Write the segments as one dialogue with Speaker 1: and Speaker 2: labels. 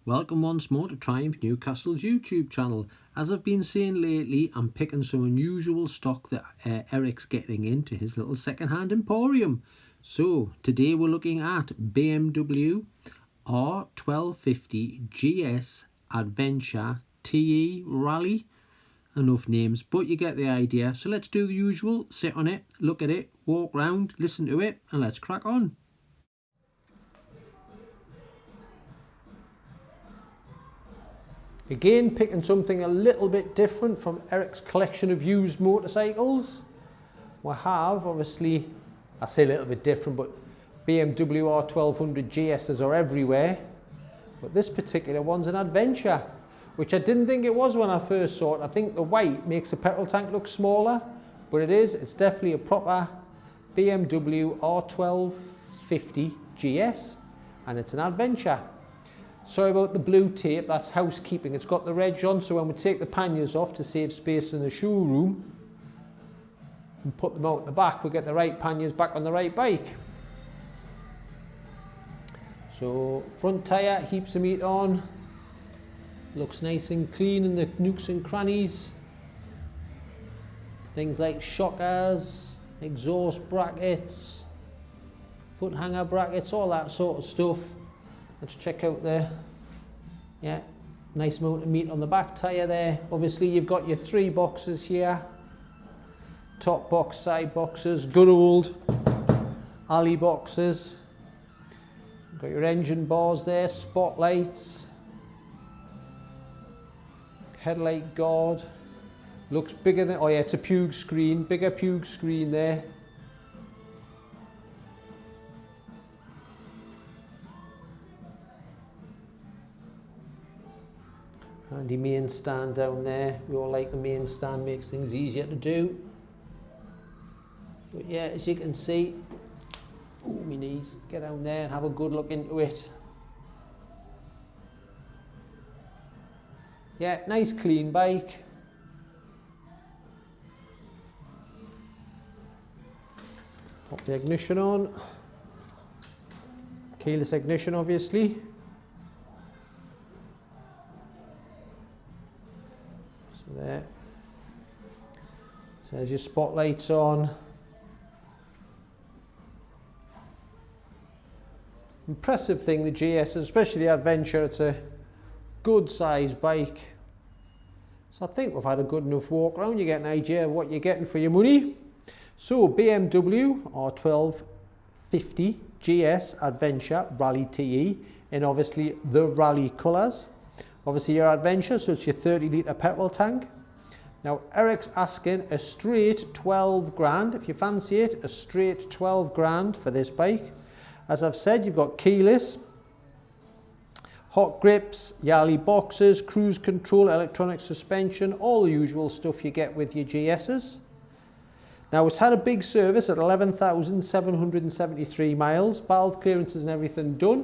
Speaker 1: Welcome once more to Triumph Newcastle's YouTube channel. As I've been saying lately, I'm picking some unusual stock that Eric's getting into his little second-hand emporium. So today we're looking at BMW R1250 GS Adventure TE Rally. Enough names, but you get the idea. So let's do the usual, sit on it, look at it, walk round, listen to it, and let's crack on. Again, picking something a little bit different from Eric's collection of used motorcycles. We have, obviously, I say a little bit different, but BMW R1250 GSs are everywhere. But this particular one's an Adventure, which I didn't think it was when I first saw it. I think the white makes the petrol tank look smaller, but it is. It's definitely a proper BMW R1250 GS, and it's an Adventure. Sorry about the blue tape, that's housekeeping. It's got the reg on, so when we take the panniers off to save space in the showroom and put them out the back, we get the right panniers back on the right bike. So front tyre, heaps of meat on, looks nice and clean in the nooks and crannies. Things like shockers, exhaust brackets, foot hanger brackets, all that sort of stuff. Let's check out the, nice amount of meat on the back tyre there. Obviously you've got your three boxes here, top box, side boxes, good old alley boxes. You've got your engine bars there, spotlights, headlight guard. Looks bigger than, oh yeah, it's a Pugue screen, bigger Pugue screen there. Handy main stand down there. We all like the main stand, makes things easier to do. But yeah, as you can see, oh my knees, get down there and have a good look into it. Yeah, nice clean bike. Pop the ignition on. Keyless ignition obviously. There. So there's your spotlights on. Impressive thing, the GS, especially the Adventure. It's a good sized bike. So I think we've had a good enough walk around. You get an idea of what you're getting for your money. So BMW R1250 GS Adventure Rally TE in obviously the Rally colours. Obviously your Adventure, so it's your 30 litre petrol tank. Now Eric's asking a straight 12 grand, if you fancy it, a straight 12 grand for this bike. As I've said, you've got keyless, hot grips, Yali boxes, cruise control, electronic suspension, all the usual stuff you get with your GS's. Now it's had a big service at 11,773 miles, valve clearances and everything done.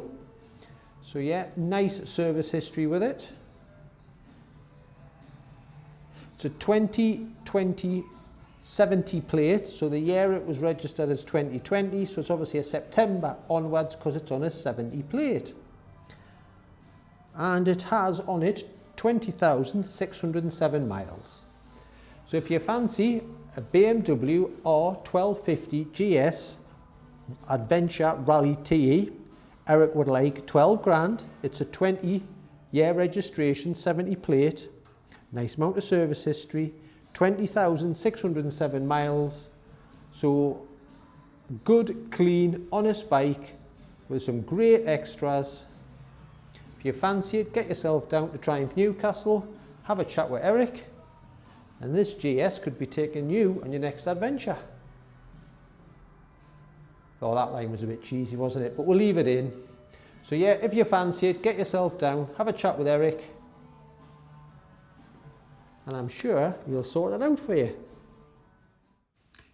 Speaker 1: So yeah, nice service history with it. It's a 2020 70 plate, so the year it was registered is 2020, so it's obviously a September onwards because it's on a 70 plate. And it has on it 20,607 miles. So if you fancy a BMW R1250 GS Adventure Rally TE, Eric would like 12 grand. It's a 20-year registration, 70 plate, nice amount of service history, 20,607 miles. So good, clean, honest bike with some great extras. If you fancy it, get yourself down to Triumph Newcastle, have a chat with Eric, and this GS could be taking you on your next adventure. Oh, that line was a bit cheesy, wasn't it? But we'll leave it in. So yeah, if you fancy it, get yourself down, have a chat with Eric, and I'm sure he'll sort it out for you.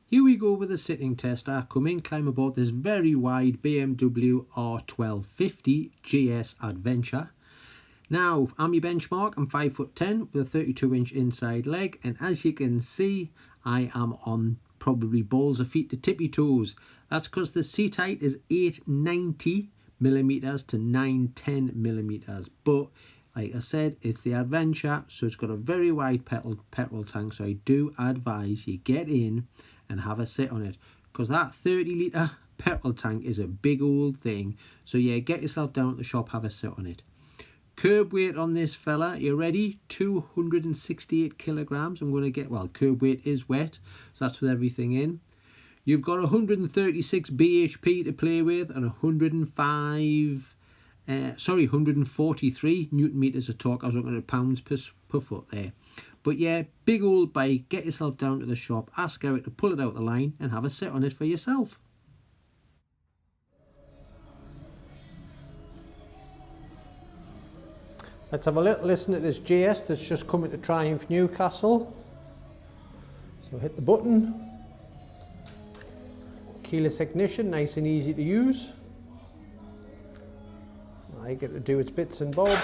Speaker 1: Here we go with a sitting test. I come in, climb aboard this very wide BMW R1250 GS Adventure. Now, I'm your benchmark, I'm 5'10" with a 32-inch inside leg, and as you can see, I am on probably balls of feet to tippy toes. That's because the seat height is 890
Speaker 2: millimeters to 9-10 millimeters. But like I said, it's the Adventure, so it's got a very wide petrol tank, so I do advise you get in and have a sit on it, because that 30-litre petrol tank is a big old thing. So yeah, get yourself down at the shop, have a sit on it. Curb weight on this fella, you ready? 268 kilograms. I'm going to get, well, curb weight is wet, so that's with everything in. You've got 136 bhp to play with and 143 newton meters of torque. I was looking at pounds per foot there. But yeah, big old bike. Get yourself down to the shop, ask Eric to pull it out the line and have a sit on it for yourself.
Speaker 1: Let's have a little listen to this GS that's just coming to Triumph Newcastle. So hit the button. Keyless ignition, nice and easy to use. I get to do its bits and bobs.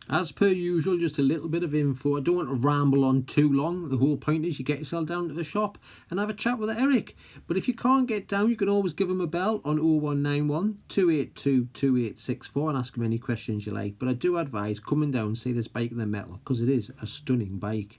Speaker 2: As per usual, just a little bit of info. I don't want to ramble on too long. The whole point is you get yourself down to the shop and have a chat with Eric. But if you can't get down, you can always give him a bell on 0191 282 2864 and ask him any questions you like. But I do advise coming down, see this bike in the metal, because it is a stunning bike.